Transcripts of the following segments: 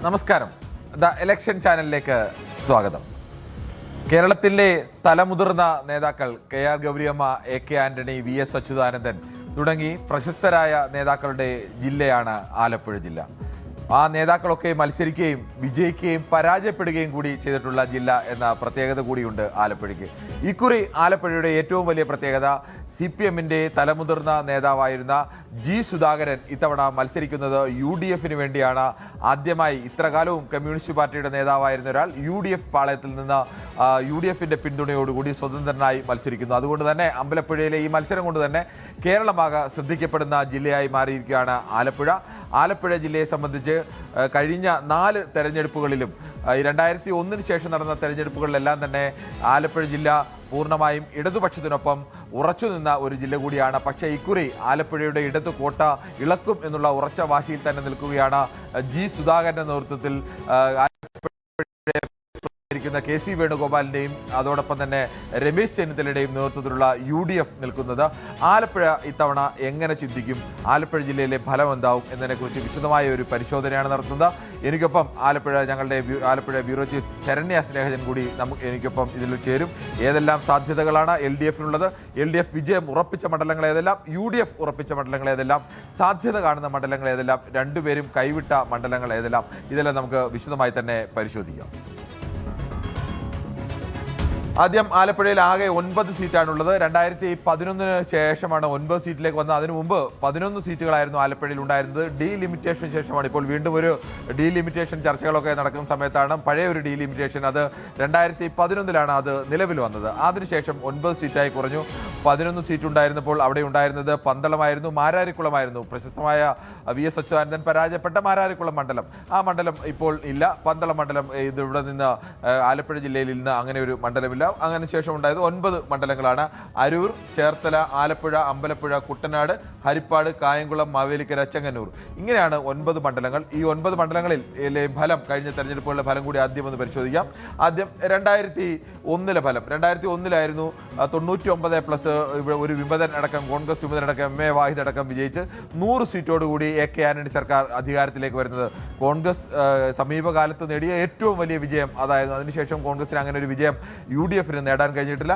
നമസ്കാരം. The election ചാനലിലേക്ക് സ്വാഗതം. കേരളത്തിലെ തലമുതിർന്ന നേതാക്കൾ KR Gouriamma, AK Antony, VS Achuthanandan തുടങ്ങി പ്രശസ്തരായ നേതാക്കളുടെ ജില്ലയാണ് ആലപ്പുഴ ജില്ല. ആ നേതാക്കളൊക്കെ മത്സരിക്കുകയും വിജയിക്കുകയും പരാജയപ്പെടുകയും കൂടി ചെയ്തിട്ടുള്ള ജില്ല എന്ന പ്രത്യേകത കൂടിയുണ്ട് ആലപ്പുഴയ്ക്ക്. ഇക്കുറി ആലപ്പുഴയുടെ ഏറ്റവും വലിയ പ്രത്യേകത CPM-ന്റെ തലമുതിർന്ന നേതാവായിരുന്ന G സുധാകരൻ ഇത്തവണ മത്സരിക്കുന്നത് UDF വേണ്ടിയാണ്. ആദ്യമായി ഇത്രകാലവും കമ്മ്യൂണിസ്റ്റ് പാർട്ടിയുടെ നേതാവായിരുന്ന ഒരാൾ UDF പാളയത്തിൽ നിന്ന് UDF-ന്റെ പിന്തുണയോടുകൂടി സ്വതന്ത്രനായി മത്സരിക്കുന്നു. അതുകൊണ്ട് തന്നെ അമ്പലപ്പുഴയിലെ ഈ മത്സരം കൊണ്ട് തന്നെ കേരളമാകെ ശ്രദ്ധിക്കപ്പെടുന്ന ജില്ലയായി മാറിയിരിക്കുകയാണ് ആലപ്പുഴ. ആലപ്പുഴ ജില്ലയെ സംബന്ധിച്ച് കഴിഞ്ഞ 4 തെരഞ്ഞെടുപ്പുകളിലും 2001 ശേഷം നടന്ന തെരഞ്ഞെടുപ്പുകളിലെല്ലാം തന്നെ ആലപ്പുഴ ജില്ല പൂർണ്ണമായും ഇടതുപക്ഷത്തിനൊപ്പം ഉറച്ചു നിന്ന ഒരു ജില്ല കൂടിയാണ്. പക്ഷേ ഇക്കുറി ആലപ്പുഴയുടെ ഇടതു കോട്ട ഇളക്കും എന്നുള്ള ഉറച്ച വാശിയിൽ തന്നെ നിൽക്കുകയാണ് G സുധാകരന്റെ നേതൃത്വത്തിൽ KC വേണുഗോപാലിൻ്റെയും അതോടൊപ്പം തന്നെ രമേശ് ചെന്നിത്തലയുടെയും നേതൃത്വത്തിലുള്ള UDF നിൽക്കുന്നത്. ആലപ്പുഴ ഇത്തവണ എങ്ങനെ ചിന്തിക്കും, ആലപ്പുഴ ജില്ലയിലെ ഫലം എന്താവും എന്നതിനെക്കുറിച്ച് വിശദമായ ഒരു പരിശോധനയാണ് നടത്തുന്നത്. എനിക്കൊപ്പം ഞങ്ങളുടെ ആലപ്പുഴ ബ്യൂറോ ചീഫ് ശരണ്യ സ്നേഹജൻ കൂടി എനിക്കൊപ്പം ഇതിൽ ചേരും. ഏതെല്ലാം സാധ്യതകളാണ് LDF-നുള്ളത്, LDF വിജയം ഉറപ്പിച്ച മണ്ഡലങ്ങൾ ഏതെല്ലാം, UDF ഉറപ്പിച്ച മണ്ഡലങ്ങൾ ഏതെല്ലാം, സാധ്യത കാണുന്ന മണ്ഡലങ്ങൾ ഏതെല്ലാം, രണ്ടുപേരും കൈവിട്ട മണ്ഡലങ്ങൾ ഏതെല്ലാം, ഇതെല്ലാം നമുക്ക് വിശദമായി തന്നെ പരിശോധിക്കാം. ആദ്യം ആലപ്പുഴയിൽ ആകെ 9 സീറ്റാണുള്ളത്. 2011 ശേഷമാണ് 9 സീറ്റിലേക്ക് വന്നത്. അതിനു മുമ്പ് 11 സീറ്റുകളായിരുന്നു ആലപ്പുഴയിൽ ഉണ്ടായിരുന്നത്. ഡീലിമിറ്റേഷന് ശേഷമാണ് ഇപ്പോൾ വീണ്ടും ഒരു ഡീലിമിറ്റേഷൻ ചർച്ചകളൊക്കെ നടക്കുന്ന സമയത്താണ് പഴയ ഒരു ഡീലിമിറ്റേഷൻ, അത് 2011 അത് നിലവിൽ വന്നത്. അതിനുശേഷം 9 സീറ്റായി കുറഞ്ഞു. 11 സീറ്റ് ഉണ്ടായിരുന്നപ്പോൾ അവിടെ ഉണ്ടായിരുന്നത് പന്തളമായിരുന്നു, മാരാരിക്കുളമായിരുന്നു. പ്രശസ്തമായ VS അച്യുതാനന്ദൻ പരാജയപ്പെട്ട മാരാരിക്കുളം മണ്ഡലം, ആ മണ്ഡലം ഇപ്പോൾ ഇല്ല. പന്തളം മണ്ഡലം ഇവിടെ നിന്ന് ആലപ്പുഴ ജില്ലയിൽ നിന്ന് അങ്ങനെ ഒരു മണ്ഡലമില്ല. അങ്ങനെ ശേഷം ഉണ്ടായത് 9 മണ്ഡലങ്ങളാണ്. അരൂർ, ചേർത്തല, ആലപ്പുഴ, അമ്പലപ്പുഴ, കുട്ടനാട്, ഹരിപ്പാട്, കായംകുളം, മാവേലിക്കര, ചെങ്ങന്നൂർ, ഇങ്ങനെയാണ് 9 മണ്ഡലങ്ങൾ. ഈ 9 മണ്ഡലങ്ങളിൽ ഫലം, കഴിഞ്ഞ തെരഞ്ഞെടുപ്പുകളുടെ ഫലം കൂടി ആദ്യം ഒന്ന് പരിശോധിക്കാം. ആദ്യം 2001 ഫലം. 2001 99+ ഇവിടെ ഒരു വിമതൻ അടക്കം, കോൺഗ്രസ് വിമതൻ അടക്കം, MA വാഹിദ് അടക്കം വിജയിച്ച് 100 സീറ്റോടുകൂടി AK ആന്റണി സർക്കാർ അധികാരത്തിലേക്ക് വരുന്നത്. കോൺഗ്രസ് സമീപകാലത്ത് നേടിയ ഏറ്റവും വലിയ വിജയം അതായിരുന്നു. അതിനുശേഷം കോൺഗ്രസിന് അങ്ങനെ ഒരു വിജയം UDF-ന് നേടാൻ കഴിഞ്ഞിട്ടില്ല.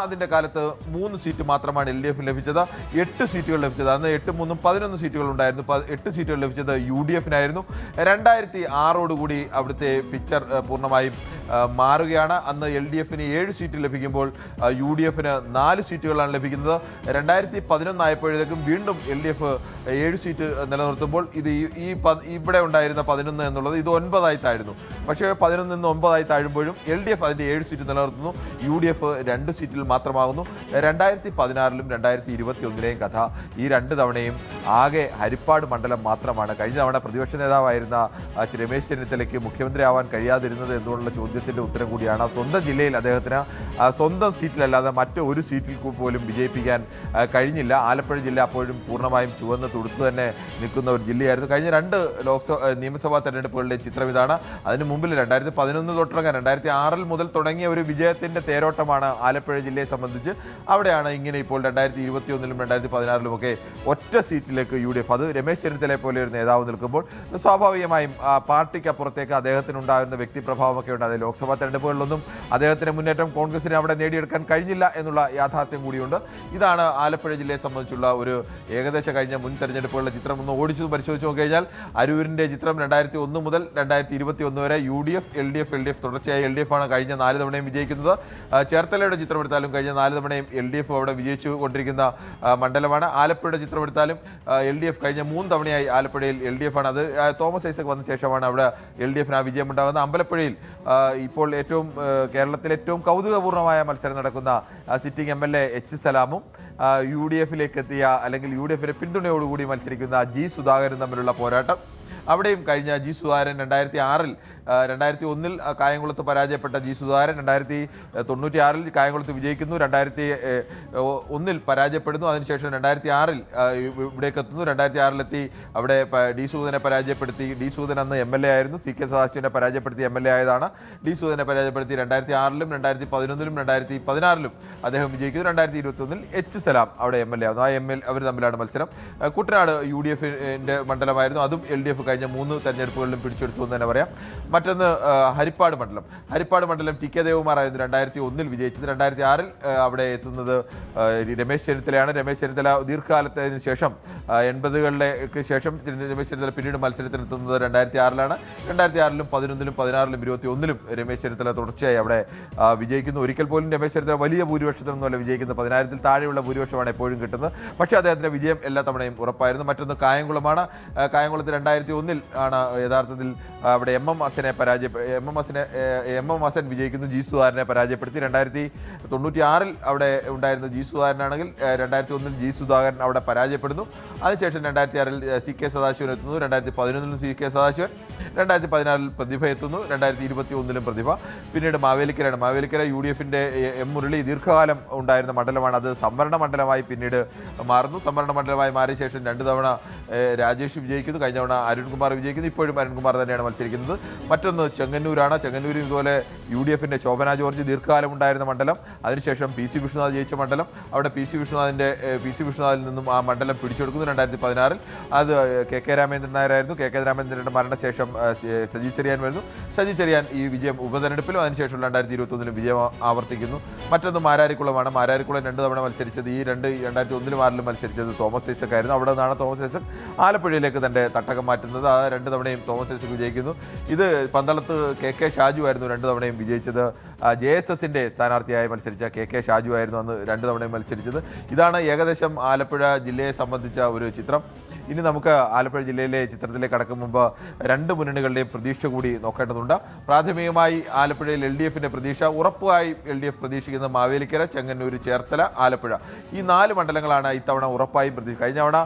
അതിൻ്റെ കാലത്ത് 3 സീറ്റ് മാത്രമാണ് LDF ലഭിച്ചത്. 8 സീറ്റുകൾ ലഭിച്ചത്, അന്ന് 8, 3, 11 സീറ്റുകൾ ഉണ്ടായിരുന്നു. 8 സീറ്റുകൾ ലഭിച്ചത് UDF-നായിരുന്നു. 2006 അവിടുത്തെ പിക്ചർ പൂർണ്ണമായും മാറുകയാണ്. അന്ന് LDF-ന് 7 സീറ്റ് ലഭിക്കുമ്പോൾ UDF-ന് 4 സീറ്റുകളാണ് ലഭിക്കുന്നത്. 2011 ആയപ്പോഴേക്കും വീണ്ടും LDF 7 സീറ്റ് നിലനിർത്തുമ്പോൾ ഇത് ഇവിടെ ഉണ്ടായിരുന്ന 11 എന്നുള്ളത് ഇത് 9 താഴ്ന്നു. പക്ഷേ 11 നിന്ന് 9 താഴുമ്പോഴും LDF അതിൻ്റെ 7 സീറ്റ് നിലനിർത്തുന്നു. UDF 2 സീറ്റിൽ മാത്രമാകുന്നു. 2016 2021 കഥ. ഈ 2 തവണയും ആകെ ഹരിപ്പാട് മണ്ഡലം മാത്രമാണ്. കഴിഞ്ഞ തവണ പ്രതിപക്ഷ നേതാവായിരുന്ന രമേശ് ചെന്നിത്തലയ്ക്ക് മുഖ്യമന്ത്രിയാവാൻ കഴിയാതിരുന്നത് എന്തുകൊണ്ടുള്ള ചോദ്യത്തിൻ്റെ ഉത്തരം കൂടിയാണ്. സ്വന്തം ജില്ലയിൽ അദ്ദേഹത്തിന് സ്വന്തം സീറ്റിലല്ലാതെ മറ്റൊരു സീറ്റിൽ പോലും വിജയിപ്പിക്കാൻ കഴിഞ്ഞില്ല. ആലപ്പുഴ ജില്ല അപ്പോഴും പൂർണ്ണമായും ചുവന്ന് തുടുത്തു തന്നെ നിൽക്കുന്ന ഒരു ജില്ലയായിരുന്നു. കഴിഞ്ഞ 2 നിയമസഭാ തെരഞ്ഞെടുപ്പുകളുടെ ചിത്രം ഇതാണ്. അതിന് മുമ്പിൽ 2011 തൊട്ടിറങ്ങാൻ 2006 മുതൽ തുടങ്ങിയ ഒരു വിജയത്തിൻ്റെ തേരോട്ടമാണ് ആലപ്പുഴ ജില്ലയെ സംബന്ധിച്ച്. അവിടെയാണ് ഇങ്ങനെ ഇപ്പോൾ 2021 2016 ഒക്കെ ഒറ്റ സീറ്റിലേക്ക് UDF, അത് രമേശ് ചെന്നിത്തലയെ പോലെ ഒരു നേതാവ് നിൽക്കുമ്പോൾ സ്വാഭാവികമായും പാർട്ടിക്ക് അപ്പുറത്തേക്ക് അദ്ദേഹത്തിനുണ്ടാകുന്ന വ്യക്തിപ്രഭാവമൊക്കെ ഉണ്ട്. അത് ലോക്സഭാ തെരഞ്ഞെടുപ്പുകളിലൊന്നും അദ്ദേഹത്തിന് മുന്നേറ്റം കോൺഗ്രസിന് അവിടെ നേടിയെടുക്കാൻ കഴിഞ്ഞില്ല എന്നുള്ള യാഥാർത്ഥ്യം കൂടിയുണ്ട്. ഇതാണ് ആലപ്പുഴ ജില്ലയെ സംബന്ധിച്ചുള്ള ഒരു ഏകദേശം കഴിഞ്ഞ മുൻ തെരഞ്ഞെടുപ്പുകളുടെ ചിത്രം ഒന്ന് ഓടിച്ചു പരിശോധിച്ച് നോക്കിക്കഴിഞ്ഞാൽ അരൂരിൻ്റെ ചിത്രം 2001 മുതൽ 2021 വരെ UDF, LDF തുടർച്ചയായി LDF ആണ് കഴിഞ്ഞ 4 തവണയും വിജയിക്കുന്നത്. ചേർത്തലയുടെ ചിത്രം എടുത്താലും കഴിഞ്ഞ 4 തവണയും LDF അവിടെ വിജയിച്ചു കൊണ്ടിരിക്കുന്ന മണ്ഡലമാണ്. ആലപ്പുഴയുടെ ചിത്രം എടുത്താലും LDF കഴിഞ്ഞ 3 തവണയായി ആലപ്പുഴയിൽ LDF ആണ്. അത് തോമസ് ഐസക് വന്ന ശേഷമാണ് അവിടെ LDF-ന് ആ വിജയം ഉണ്ടാകുന്നത്. അമ്പലപ്പുഴയിൽ ഇപ്പോൾ കേരളത്തിലെ ഏറ്റവും കൗതുകപൂർണ്ണമായ മത്സരം നടക്കുന്ന സിറ്റിംഗ് MLA H സലാമും UDF-ലേക്ക് എത്തിയ അല്ലെങ്കിൽ UDF-ന്റെ പിന്തുണയോടുകൂടി മത്സരിക്കുന്ന G സുധാകരൻ തമ്മിലുള്ള പോരാട്ടം. അവിടെയും കഴിഞ്ഞ G സുധാകരൻ 2006 2001 കായംകുളത്ത് പരാജയപ്പെട്ട ജി സുധാകരൻ 1996 കായംകുളത്ത് വിജയിക്കുന്നു, 2001 പരാജയപ്പെടുന്നു. അതിനുശേഷം 2006 ഇവിടേക്ക് എത്തുന്നു. 2006 അവിടെ ഡി സൂദനെ പരാജയപ്പെടുത്തി. ഡി സൂദൻ അന്ന് MLA ആയിരുന്നു. CK സദാശിവനെ പരാജയപ്പെടുത്തി MLA ആയതാണ്. ഡി സൂദനെ പരാജയപ്പെടുത്തി 2006 2011 2016 അദ്ദേഹം വിജയിക്കുന്നു. 2021 H സലാം അവിടെ MLA ആവുന്നു. അവർ തമ്മിലാണ് മത്സരം. കുട്ടനാട് UDFന്റെ മണ്ഡലമായിരുന്നു. അതും LDF കഴിഞ്ഞ 3 തെരഞ്ഞെടുപ്പുകളിലും പിടിച്ചെടുത്തു എന്ന് തന്നെ പറയാം. മറ്റൊന്ന് ഹരിപ്പാട് മണ്ഡലം TK ദേവകുമാർ ആയിരുന്നു 2001 വിജയിച്ചത്. 2006 അവിടെ എത്തുന്നത് രമേശ് ചെന്നിത്തലയാണ്. രമേശ് ചെന്നിത്തല ദീർഘകാലത്തിന് ശേഷം 80കളുടെ ശേഷം രമേശ് ചെന്നിത്തല പിന്നീട് മത്സരത്തിനെത്തുന്നത് 2006 2006 11 16 21 രമേശ് ചെന്നിത്തല തുടർച്ചയായി അവിടെ വിജയിക്കുന്നു. ഒരിക്കൽ പോലും രമേശ് ചെന്നിത്തല വലിയ ഭൂരിപക്ഷത്തിനൊന്നുമല്ല വിജയിക്കുന്നത്. 10,000-ൽ താഴെയുള്ള ഭൂരിപക്ഷമാണ് എപ്പോഴും കിട്ടുന്നത്. പക്ഷേ അദ്ദേഹത്തിന്റെ വിജയം എല്ലാ തവണയും ഉറപ്പായിരുന്നു. മറ്റൊന്ന് കായംകുളമാണ്. കായംകുളത്ത് 2001 ആണ് യഥാർത്ഥത്തിൽ അവിടെ എം എം ഹസൻ വിജയിക്കുന്നു. ജി സുധാകരനെ പരാജയപ്പെടുത്തി. 1996 അവിടെ ഉണ്ടായിരുന്ന ജി സുധാകരനാണെങ്കിൽ 2001 ജി സുധാകരൻ അവിടെ പരാജയപ്പെടുന്നു. അതിനുശേഷം 2006 CK സദാശിവൻ എത്തുന്നു. 2011 CK സദാശിവൻ, 2014 പ്രതിഭ എത്തുന്നു. 2021 പ്രതിഭ. പിന്നീട് മാവേലിക്കര UDFന്റെ M മുരളി ദീർഘകാലം ഉണ്ടായിരുന്ന മണ്ഡലമാണ്. അത് സംവരണ മണ്ഡലമായി പിന്നീട് മാറുന്നു. സംവരണ മണ്ഡലമായി മാറിയ ശേഷം 2 തവണ രാജേഷ് വിജയിക്കുന്നു. കഴിഞ്ഞ തവണ അരുൺകുമാർ വിജയിക്കുന്നു. ഇപ്പോഴും അരുൺകുമാർ തന്നെയാണ് മത്സരിക്കുന്നത്. മറ്റൊന്ന് ചെങ്ങന്നൂരാണ്. ചെങ്ങന്നൂരിൽ ഇതുപോലെ UDFന്റെ ശോഭന ജോർജ് ദീർഘകാലം ഉണ്ടായിരുന്ന മണ്ഡലം. അതിനുശേഷം PC വിഷ്ണുനാഥ് ജയിച്ച മണ്ഡലം. അവിടെ PC വിഷ്ണുനാഥിൽ നിന്നും ആ മണ്ഡലം പിടിച്ചെടുക്കുന്നു. 2016 അത് KK രാമേന്ദ്രൻ നായരായിരുന്നു. KK രാമേന്ദ്രന്റെ മരണശേഷം സജി ചെറിയാൻ വരുന്നു. സജി ചെറിയാൻ ഈ വിജയം ഉപതെരഞ്ഞെടുപ്പിലും അതിനുശേഷം 2021 വിജയം ആവർത്തിക്കുന്നു. മറ്റൊന്ന് മാരാരിക്കുളമാണ്. മാരാരിക്കുളം 2 തവണ മത്സരിച്ചത്. ഈ 2001 6 മത്സരിച്ചത് തോമസ് ഐസക് ആയിരുന്നു. അവിടെ നിന്നാണ് തോമസ് ഐസക് ആലപ്പുഴയിലേക്ക് തന്റെ തട്ടകം മാറ്റുന്നത്. ആ 2 തവണയും തോമസ് ഐസക് വിജയിക്കുന്നു. ഇത് പന്തളത്ത് KK ഷാജു ആയിരുന്നു 2 തവണയും വിജയിച്ചത്. JSSന്റെ സ്ഥാനാർത്ഥിയായി മത്സരിച്ച KK ഷാജു ആയിരുന്നു അന്ന് 2 തവണയും മത്സരിച്ചത്. ഇതാണ് ഏകദേശം ആലപ്പുഴ ജില്ലയെ സംബന്ധിച്ച ഒരു ചിത്രം. ഇനി നമുക്ക് ആലപ്പുഴ ജില്ലയിലെ ചിത്രത്തിലേക്ക് കടക്കും മുമ്പ് 2 മുന്നണികളുടെയും പ്രതീക്ഷ കൂടി നോക്കേണ്ടതുണ്ട്. പ്രാഥമികമായി ആലപ്പുഴയിൽ LDFന്റെ പ്രതീക്ഷ ഉറപ്പായി LDF പ്രതീക്ഷിക്കുന്നത് മാവേലിക്കര, ചെങ്ങന്നൂർ, ചേർത്തല, ആലപ്പുഴ ഈ 4 മണ്ഡലങ്ങളാണ് ഇത്തവണ ഉറപ്പായും പ്രതീക്ഷ. കഴിഞ്ഞ തവണ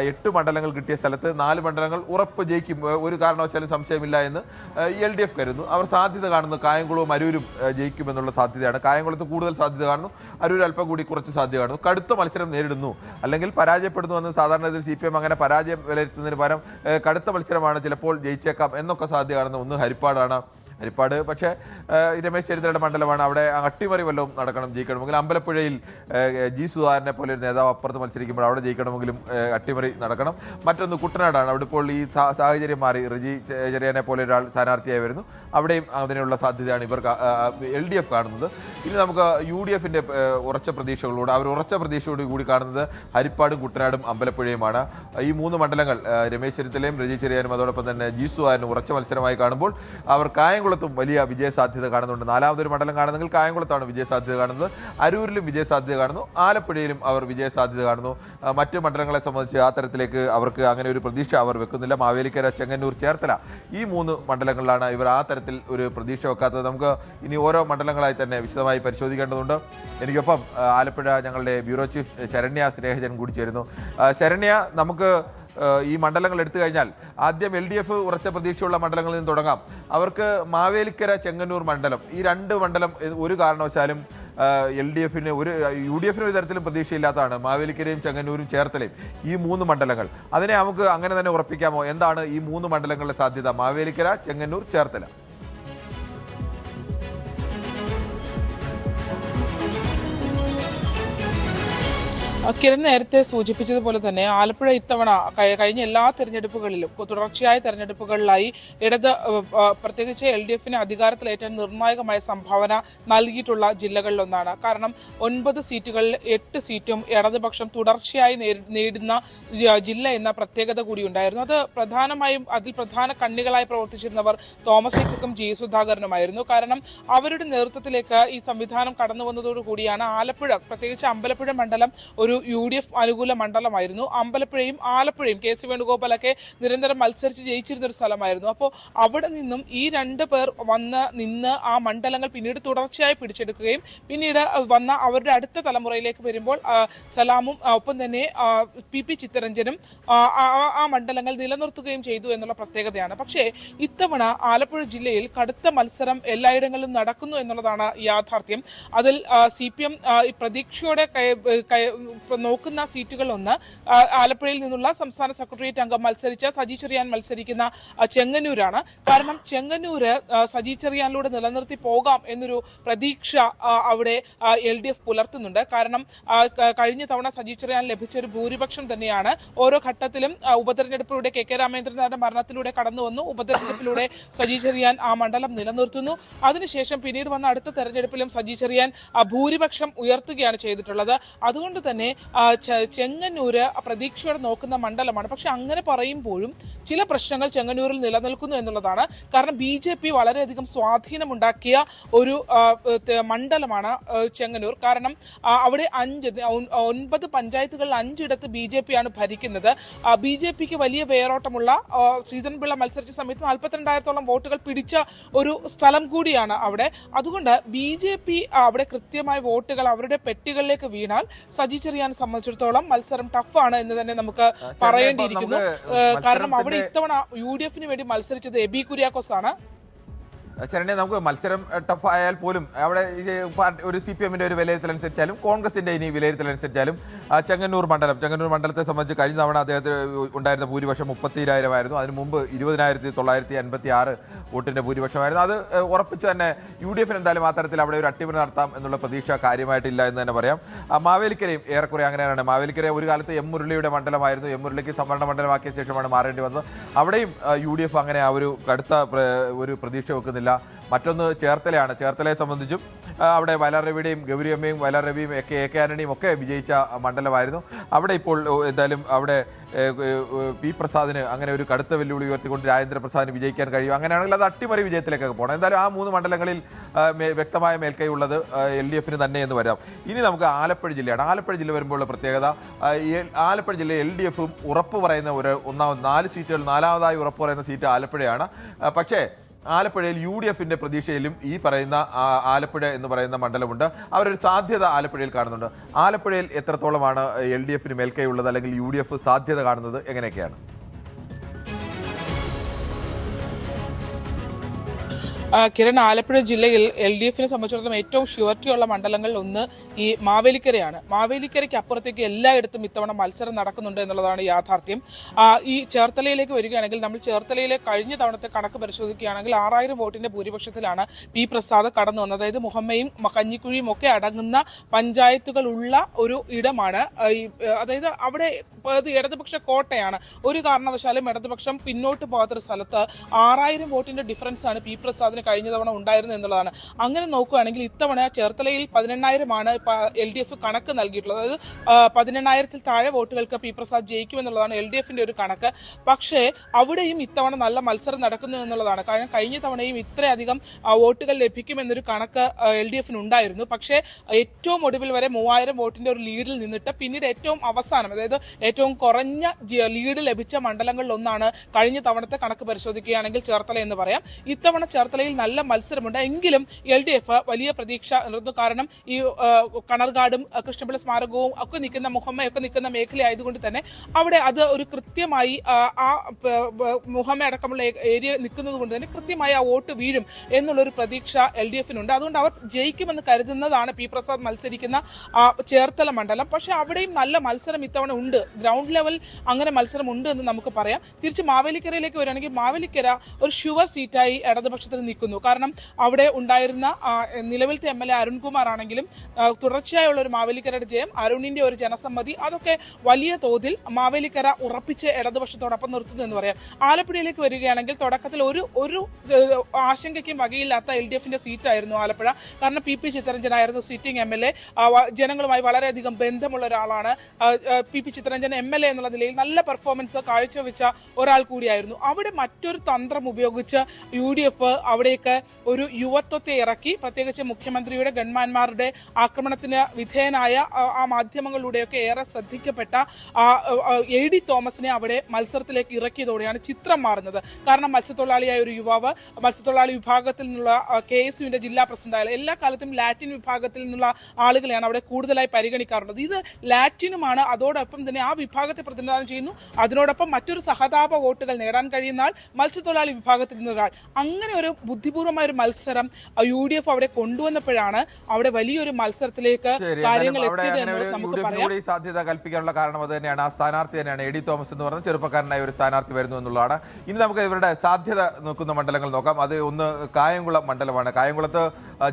8 മണ്ഡലങ്ങൾ കിട്ടിയ സ്ഥലത്ത് 4 മണ്ഡലങ്ങൾ ഉറപ്പ് ജയിക്കും, ഒരു കാരണവശാലും സംശയമില്ല എന്ന് LDF കരുതുന്നു. അവർ സാധ്യത കാണുന്നു കായംകുളവും അരൂരും ജയിക്കുമെന്നുള്ള സാധ്യതയാണ്. കായംകുളത്ത് കൂടുതൽ സാധ്യത കാണുന്നു, അരൂർ അല്പം കൂടി കുറച്ച് സാധ്യത കാണുന്നു. കടുത്ത മത്സരം നേരിടുന്നു അല്ലെങ്കിൽ പരാജയപ്പെടുന്നു എന്ന് സാധാരണ ഇതിൽ CPM അങ്ങനെ പരാജയം വിലയിരുത്തുന്നതിന് പകരം കടുത്ത മത്സരമാണ്, ചിലപ്പോൾ ജയിച്ചേക്കാം എന്നൊക്കെ സാധ്യത കാണുന്നു. ഒന്ന് ഹരിപ്പാടാണ്. പക്ഷേ രമേശ് ചെന്നിത്തലയുടെ മണ്ഡലമാണ്. അവിടെ അട്ടിമറി വല്ലതും നടക്കണം ജയിക്കണമെങ്കിൽ. അമ്പലപ്പുഴയിൽ ജി സുധാകരനെ പോലെ ഒരു നേതാവ് അപ്പുറത്ത് മത്സരിക്കുമ്പോൾ അവിടെ ജയിക്കണമെങ്കിലും അട്ടിമറി നടക്കണം. മറ്റൊന്ന് കുട്ടനാടാണ്. അവിടെ ഇപ്പോൾ ഈ സാഹചര്യം മാറി റജി ചെറിയാനെ പോലെ ഒരാൾ സ്ഥാനാർത്ഥിയായി വരുന്നു. അവിടെയും അതിനുള്ള സാധ്യതയാണ് ഇവർ LDF കാണുന്നത്. ഇനി നമുക്ക് UDFന്റെ ഉറച്ച പ്രതീക്ഷയോട് കൂടി കാണുന്നത് ഹരിപ്പാടും കുട്ടനാടും അമ്പലപ്പുഴയുമാണ്. ഈ 3 മണ്ഡലങ്ങൾ രമേശ് ചെന്നിത്തലയും റജി ചെറിയാനും അതോടൊപ്പം തന്നെ ജി സുധാകരനും ഉറച്ച മത്സരമായി കാണുമ്പോൾ അവർ കായംകുളത്തും വലിയ വിജയസാധ്യത കാണുന്നുണ്ട്. 4ാമതൊരു മണ്ഡലം കാണുന്നെങ്കിൽ കായംകുളത്താണ് വിജയസാധ്യത കാണുന്നത്. അരൂരിലും വിജയസാധ്യത കാണുന്നു. ആലപ്പുഴയിലും അവർ വിജയസാധ്യത കാണുന്നു. മറ്റ് മണ്ഡലങ്ങളെ സംബന്ധിച്ച് ആ തരത്തിലേക്ക് അവർക്ക് അങ്ങനെ ഒരു പ്രതീക്ഷ അവർ വെക്കുന്നില്ല. മാവേലിക്കര, ചെങ്ങന്നൂർ, ചേർത്തല ഈ 3 മണ്ഡലങ്ങളിലാണ് ഇവർ ആ തരത്തിൽ ഒരു പ്രതീക്ഷ വെക്കാത്തത്. നമുക്ക് ഇനി ഓരോ മണ്ഡലങ്ങളായി തന്നെ വിശദമായി പരിശോധിക്കേണ്ടതുണ്ട്. എനിക്കൊപ്പം ആലപ്പുഴ ഞങ്ങളുടെ ബ്യൂറോ ചീഫ് ശരണ്യ സ്നേഹജൻ കൂടി ചേരുന്നു. ശരണ്യ, നമുക്ക് ഈ മണ്ഡലങ്ങൾ എടുത്തു കഴിഞ്ഞാൽ ആദ്യം LDF ഉറച്ച പ്രതീക്ഷയുള്ള മണ്ഡലങ്ങളിൽ നിന്ന് തുടങ്ങാം. അവർക്ക് മാവേലിക്കര, ചെങ്ങന്നൂർ മണ്ഡലം, ഈ 2 മണ്ഡലം ഒരു കാരണവശാലും LDFന് UDFന് ഒരു തരത്തിലും പ്രതീക്ഷയില്ലാത്തതാണ്. മാവേലിക്കരയും ചെങ്ങന്നൂരും ചേർത്തലയും ഈ 3 മണ്ഡലങ്ങൾ, അതിനെ നമുക്ക് അങ്ങനെ തന്നെ ഉറപ്പിക്കാമോ? എന്താണ് ഈ 3 മണ്ഡലങ്ങളുടെ സാധ്യത? മാവേലിക്കര, ചെങ്ങന്നൂർ, ചേർത്തല. കിരൺ നേരത്തെ സൂചിപ്പിച്ചതുപോലെ തന്നെ ആലപ്പുഴ ഇത്തവണ കഴിഞ്ഞ എല്ലാ തെരഞ്ഞെടുപ്പുകളിലും തുടർച്ചയായ തെരഞ്ഞെടുപ്പുകളിലായി പ്രത്യേകിച്ച് LDFന് അധികാരത്തിലേറ്റാൻ നിർണായകമായ സംഭാവന നൽകിയിട്ടുള്ള ജില്ലകളിലൊന്നാണ്. കാരണം 9 സീറ്റുകളിൽ 8 സീറ്റും ഇടതുപക്ഷം തുടർച്ചയായി നേടുന്ന ജില്ല എന്ന പ്രത്യേകത കൂടി ഉണ്ടായിരുന്നു. അത് പ്രധാനമായും അതിൽ പ്രധാന കണ്ണികളായി പ്രവർത്തിച്ചിരുന്നവർ തോമസ് ഐസക്കും ജി സുധാകരനുമായിരുന്നു. കാരണം അവരുടെ നേതൃത്വത്തിലേക്ക് ഈ സംവിധാനം കടന്നു വന്നതോടുകൂടിയാണ് ആലപ്പുഴ, പ്രത്യേകിച്ച് അമ്പലപ്പുഴ മണ്ഡലം ഒരു ഒരു UDF അനുകൂല മണ്ഡലമായിരുന്നു. അമ്പലപ്പുഴയും ആലപ്പുഴയും KC വേണുഗോപാലൊക്കെ നിരന്തരം മത്സരിച്ച് ജയിച്ചിരുന്ന ഒരു സ്ഥലമായിരുന്നു. അപ്പോൾ അവിടെ നിന്നും ഈ 2 പേർ നിന്ന് ആ മണ്ഡലങ്ങൾ പിന്നീട് തുടർച്ചയായി പിടിച്ചെടുക്കുകയും പിന്നീട് വന്ന അവരുടെ അടുത്ത തലമുറയിലേക്ക് വരുമ്പോൾ സലാമും ഒപ്പം തന്നെ PP ചിത്തരഞ്ജനും ആ മണ്ഡലങ്ങൾ നിലനിർത്തുകയും ചെയ്തു എന്നുള്ള പ്രത്യേകതയാണ്. പക്ഷേ ഇത്തവണ ആലപ്പുഴ ജില്ലയിൽ കടുത്ത മത്സരം എല്ലായിടങ്ങളിലും നടക്കുന്നു എന്നുള്ളതാണ് യാഥാർത്ഥ്യം. അതിൽ CPM പ്രതീക്ഷയോടെ നോക്കുന്ന സീറ്റുകളൊന്ന് ആലപ്പുഴയിൽ നിന്നുള്ള സംസ്ഥാന സെക്രട്ടേറിയറ്റ് അംഗം മത്സരിച്ച സജി ചെറിയാൻ മത്സരിക്കുന്ന ചെങ്ങന്നൂരാണ്. കാരണം ചെങ്ങന്നൂര് സജി ചെറിയാനിലൂടെ നിലനിർത്തി പോകാം എന്നൊരു പ്രതീക്ഷ അവിടെ LDF പുലർത്തുന്നുണ്ട്. കാരണം കഴിഞ്ഞ തവണ സജി ചെറിയാൻ ലഭിച്ച ഒരു ഭൂരിപക്ഷം തന്നെയാണ് ഓരോ ഘട്ടത്തിലും ഉപതെരഞ്ഞെടുപ്പിലൂടെ KK രാമേന്ദ്രനാഥിന്റെ മരണത്തിലൂടെ കടന്നു വന്നു. ഉപതെരഞ്ഞെടുപ്പിലൂടെ സജി ചെറിയാൻ ആ മണ്ഡലം നിലനിർത്തുന്നു. അതിനുശേഷം പിന്നീട് വന്ന അടുത്ത തെരഞ്ഞെടുപ്പിലും സജി ചെറിയാൻ ഭൂരിപക്ഷം ഉയർത്തുകയാണ് ചെയ്തിട്ടുള്ളത്. അതുകൊണ്ട് തന്നെ ചെങ്ങന്നൂര് പ്രതീക്ഷയോടെ നോക്കുന്ന മണ്ഡലമാണ്. പക്ഷെ അങ്ങനെ പറയുമ്പോഴും ചില പ്രശ്നങ്ങൾ ചെങ്ങന്നൂരിൽ നിലനിൽക്കുന്നു എന്നുള്ളതാണ്. കാരണം BJP വളരെയധികം സ്വാധീനമുണ്ടാക്കിയ ഒരു മണ്ഡലമാണ് ചെങ്ങന്നൂർ. കാരണം അവിടെ 9 പഞ്ചായത്തുകളിൽ 5 ഇടത്ത് BJP ആണ് ഭരിക്കുന്നത്. BJPക്ക് വലിയ വേരോട്ടമുള്ള ശ്രീധരൻപിള്ള മത്സരിച്ച സമയത്ത് 42,000-ഓളം വോട്ടുകൾ പിടിച്ച ഒരു സ്ഥലം കൂടിയാണ് അവിടെ. അതുകൊണ്ട് BJP അവിടെ കൃത്യമായ വോട്ടുകൾ അവരുടെ പെട്ടികളിലേക്ക് വീണാൽ സജി ചെറിയാനെ സംബന്ധിച്ചിടത്തോളം മത്സരം ടഫാണ് എന്ന് തന്നെ നമുക്ക് പറയേണ്ടിയിരിക്കുന്നു. കാരണം അവിടെ ഇത്തവണ UDFന് വേണ്ടി മത്സരിച്ചത് എബി കുര്യാക്കോസ് ആണ്. ശരണ്യ, നമുക്ക് മത്സരം ടഫ് ആയാൽ പോലും അവിടെ ഒരു CPMന്റെ ഒരു വിലയിരുത്തലനുസരിച്ചാലും കോൺഗ്രസിന്റെ ഇനി വിലയിരുത്തലനുസരിച്ചാലും ചെങ്ങന്നൂർ മണ്ഡലത്തെ സംബന്ധിച്ച് കഴിഞ്ഞ തവണ അദ്ദേഹത്തിന് ഉണ്ടായിരുന്ന ഭൂരിപക്ഷം 32,000 ആയിരുന്നു. അതിന് മുമ്പ് 20,956 വോട്ടിന്റെ ഭൂരിപക്ഷമായിരുന്നു. അത് ഉറപ്പിച്ച് തന്നെ UDFന് എന്തായാലും ആ തരത്തിൽ അവിടെ ഒരു അട്ടിമറി നടത്താം എന്നുള്ള പ്രതീക്ഷ കാര്യമായിട്ടില്ല എന്ന് തന്നെ പറയാം. മാവേലിക്കരയും ഏറെക്കുറെ അങ്ങനെയാണ്. മാവേലിക്കര ഒരു കാലത്ത് M മുരളിയുടെ മണ്ഡലമായിരുന്നു. M മുരളിക്ക് സംവരണ മണ്ഡലമാക്കിയ ശേഷമാണ് മാറേണ്ടി വന്നത്. അവിടെയും UDF അങ്ങനെ ആ ഒരു കടുത്ത ഒരു പ്രതീക്ഷ വെക്കുന്നില്ല. മറ്റൊന്ന് ചേർത്തലയാണ്. ചേർത്തലയെ സംബന്ധിച്ചും അവിടെ വയലാർ ഗൗരിയമ്മയും വയലാർ രവിയും AK ആന്റണിയും ഒക്കെ വിജയിച്ച മണ്ഡലമായിരുന്നു. അവിടെ ഇപ്പോൾ എന്തായാലും അവിടെ P പ്രസാദിന് അങ്ങനെ ഒരു കടുത്ത വെല്ലുവിളി ഉയർത്തിക്കൊണ്ട് രാജേന്ദ്ര പ്രസാദിന് വിജയിക്കാൻ കഴിയും. അങ്ങനെയാണെങ്കിൽ അത് അട്ടിമറി വിജയത്തിലേക്കൊക്കെ പോകണം. എന്തായാലും ആ 3 മണ്ഡലങ്ങളിൽ വ്യക്തമായ മേൽക്കൈ ഉള്ളത് LDFന് തന്നെ എന്ന് വരാം. ഇനി നമുക്ക് ആലപ്പുഴ ജില്ലയാണ്. ആലപ്പുഴ ജില്ല വരുമ്പോഴുള്ള പ്രത്യേകത, ആലപ്പുഴ ജില്ല LDFും ഉറപ്പ് പറയുന്ന ഒന്നാമത് 4 സീറ്റുകൾ, 4ാമതായി ഉറപ്പ് പറയുന്ന സീറ്റ് ആലപ്പുഴയാണ്. പക്ഷേ ആലപ്പുഴയിൽ UDFന്റെ പ്രതീക്ഷയിലും ഈ പറയുന്ന ആലപ്പുഴ എന്ന് പറയുന്ന മണ്ഡലമുണ്ട്. അവരൊരു സാധ്യത ആലപ്പുഴയിൽ കാണുന്നുണ്ട്. ആലപ്പുഴയിൽ എത്രത്തോളമാണ് LDFന് മേൽക്കൈ ഉള്ളത്, അല്ലെങ്കിൽ UDF സാധ്യത കാണുന്നത് എങ്ങനെയൊക്കെയാണ്? കിരൺ, ആലപ്പുഴ ജില്ലയിൽ LDFനെ സംബന്ധിച്ചിടത്തോളം ഏറ്റവും ഷ്യൂരിറ്റിയുള്ള മണ്ഡലങ്ങളിൽ ഒന്ന് ഈ മാവേലിക്കരയാണ്. മാവേലിക്കരയ്ക്ക് അപ്പുറത്തേക്ക് എല്ലായിടത്തും ഇത്തവണ മത്സരം നടക്കുന്നുണ്ട് എന്നുള്ളതാണ് യാഥാർത്ഥ്യം. ഈ ചേർത്തലയിലേക്ക് വരികയാണെങ്കിൽ നമ്മൾ ചേർത്തലയിലെ കഴിഞ്ഞ തവണത്തെ കണക്ക് പരിശോധിക്കുകയാണെങ്കിൽ 6,000 വോട്ടിന്റെ ഭൂരിപക്ഷത്തിലാണ് P പ്രസാദ് കടന്നു വന്നത്. അതായത് മുഹമ്മയും കഞ്ഞിക്കുഴിയും ഒക്കെ അടങ്ങുന്ന പഞ്ചായത്തുകളുള്ള ഒരു ഇടമാണ്. അതായത് അവിടെ ഇടതുപക്ഷ കോട്ടയാണ്. ഒരു കാരണവശാലും ഇടതുപക്ഷം പിന്നോട്ട് പോകാത്തൊരു സ്ഥലത്ത് 6,000 വോട്ടിന്റെ ഡിഫറൻസ് ആണ് P പ്രസാദിന് കഴിഞ്ഞ തവണ ഉണ്ടായിരുന്നു എന്നുള്ളതാണ്. അങ്ങനെ നോക്കുകയാണെങ്കിൽ ഇത്തവണ ചേർത്തലയിൽ 18,000 LDF കണക്ക് നൽകിയിട്ടുള്ളത്. അതായത് 18,000-ൽ താഴെ വോട്ടുകൾക്ക് P പ്രസാദ് ജയിക്കുമെന്നുള്ളതാണ് LDFന്റെ ഒരു കണക്ക്. പക്ഷേ അവിടെയും ഇത്തവണ നല്ല മത്സരം നടക്കുന്നു എന്നുള്ളതാണ്. കാരണം കഴിഞ്ഞ തവണയും ഇത്രയധികം വോട്ടുകൾ ലഭിക്കുമെന്നൊരു കണക്ക് LDFന് ഉണ്ടായിരുന്നു. പക്ഷേ ഏറ്റവും ഒടുവിൽ വരെ 3,000 വോട്ടിന്റെ ഒരു ലീഡിൽ നിന്നിട്ട് പിന്നീട് ഏറ്റവും അവസാനം, അതായത് ഏറ്റവും കുറഞ്ഞ ലീഡ് ലഭിച്ച മണ്ഡലങ്ങളിൽ ഒന്നാണ് കഴിഞ്ഞ തവണത്തെ കണക്ക് പരിശോധിക്കുകയാണെങ്കിൽ ചേർത്തല എന്ന് പറയാം. ഇത്തവണ ചേർത്തലയിൽ നല്ല മത്സരമുണ്ട്. എങ്കിലും LDF വലിയ പ്രതീക്ഷ നിർത്തുന്നു. കാരണം ഈ കണർകാടും കൃഷ്ണപിള്ള സ്മാരകവും ഒക്കെ നിൽക്കുന്ന മുഹമ്മയൊക്കെ നിൽക്കുന്ന മേഖലയായതുകൊണ്ട് തന്നെ അവിടെ അത് ഒരു കൃത്യമായി ആ മുഹമ്മ അടക്കമുള്ള ഏരിയ നിൽക്കുന്നത് കൊണ്ട് തന്നെ കൃത്യമായി ആ വോട്ട് വീഴും എന്നുള്ളൊരു പ്രതീക്ഷ LDFനുണ്ട്. അതുകൊണ്ട് അവർ ജയിക്കുമെന്ന് കരുതുന്നതാണ് P പ്രസാദ് മത്സരിക്കുന്ന ചേർത്തല മണ്ഡലം. പക്ഷെ അവിടെയും നല്ല മത്സരം ഇത്തവണ ഉണ്ട്. ഗ്രൗണ്ട് ലെവൽ അങ്ങനെ മത്സരം ഉണ്ട് എന്ന് നമുക്ക് പറയാം. തിരിച്ച് മാവേലിക്കരയിലേക്ക് വരികയാണെങ്കിൽ മാവേലിക്കര ഒരു ഷുവർ സീറ്റായി ഇടതുപക്ഷത്തിന് നിൽക്കുന്നു. കാരണം അവിടെ ഉണ്ടായിരുന്ന നിലവിലത്തെ MLA അരുൺകുമാർ ആണെങ്കിലും തുടർച്ചയായുള്ള ഒരു മാവേലിക്കരയുടെ ജയം, അരുണിന്റെ ഒരു ജനസമ്മതി, അതൊക്കെ വലിയ തോതിൽ മാവേലിക്കര ഉറപ്പിച്ച് ഇടതുപക്ഷത്തോടൊപ്പം നിർത്തുന്നു എന്ന് പറയാം. ആലപ്പുഴയിലേക്ക് വരികയാണെങ്കിൽ തുടക്കത്തിൽ ഒരു ആശങ്കയ്ക്കും വകയില്ലാത്ത LDFന്റെ സീറ്റായിരുന്നു ആലപ്പുഴ. കാരണം PP ചിത്തരഞ്ജനായിരുന്നു സിറ്റിംഗ് MLA. ജനങ്ങളുമായി വളരെയധികം ബന്ധമുള്ള ഒരാളാണ് PP ചിത്തരഞ്ജൻ. MLA എന്നുള്ള നിലയിൽ നല്ല പെർഫോമൻസ് കാഴ്ചവെച്ച ഒരാൾ കൂടിയായിരുന്നു. അവിടെ മറ്റൊരു തന്ത്രം ഉപയോഗിച്ച് UDF അവിടെ അവിടേക്ക് ഒരു യുവത്വത്തെ ഇറക്കി, പ്രത്യേകിച്ച് മുഖ്യമന്ത്രിയുടെ ഗൺമാന്മാരുടെ ആക്രമണത്തിന് വിധേയനായ ആ മാധ്യമങ്ങളിലൂടെയൊക്കെ ഏറെ ശ്രദ്ധിക്കപ്പെട്ട AD തോമസിനെ അവിടെ മത്സരത്തിലേക്ക് ഇറക്കിയതോടെയാണ് ചിത്രം മാറുന്നത്. കാരണം മത്സ്യത്തൊഴിലാളിയായ ഒരു യുവാവ്, മത്സ്യത്തൊഴിലാളി വിഭാഗത്തിൽ നിന്നുള്ള KSUവിന്റെ ജില്ലാ പ്രസിഡന്റായ, എല്ലാ കാലത്തും ലാറ്റിൻ വിഭാഗത്തിൽ നിന്നുള്ള ആളുകളെയാണ് അവിടെ കൂടുതലായി പരിഗണിക്കാറുള്ളത്. ഇത് ലാറ്റിനുമാണ്, അതോടൊപ്പം തന്നെ ആ വിഭാഗത്തെ പ്രതിനിധാനം ചെയ്യുന്നു. അതിനോടൊപ്പം മറ്റൊരു സഹതാപ വോട്ടുകൾ നേടാൻ കഴിയുന്ന ആൾ മത്സ്യത്തൊഴിലാളി വിഭാഗത്തിൽ നിന്നൊരാൾ. അങ്ങനെ ഒരു ബുദ്ധിപൂർവമായ ഒരു മത്സരം UDF അവിടെ കൊണ്ടുവന്നപ്പോഴാണ് അവിടെ വലിയൊരു മത്സരത്തിലേക്ക് കാര്യങ്ങൾ എത്തിയത് എന്നുള്ളത് നമുക്ക് പറയാം. സാധ്യത കൽപ്പിക്കാനുള്ള കാരണം അത് തന്നെയാണ്. ആ സ്ഥാനാർത്ഥി തന്നെയാണ് AD തോമസ് എന്ന് പറഞ്ഞ ചെറുപ്പക്കാരനായ ഒരു സ്ഥാനാർത്ഥി വരുന്നു എന്നുള്ളതാണ്. ഇനി നമുക്ക് ഇവരുടെ സാധ്യത നോക്കുന്ന മണ്ഡലങ്ങൾ നോക്കാം. അത് ഒന്ന് കായംകുളം മണ്ഡലമാണ്. കായംകുളത്ത്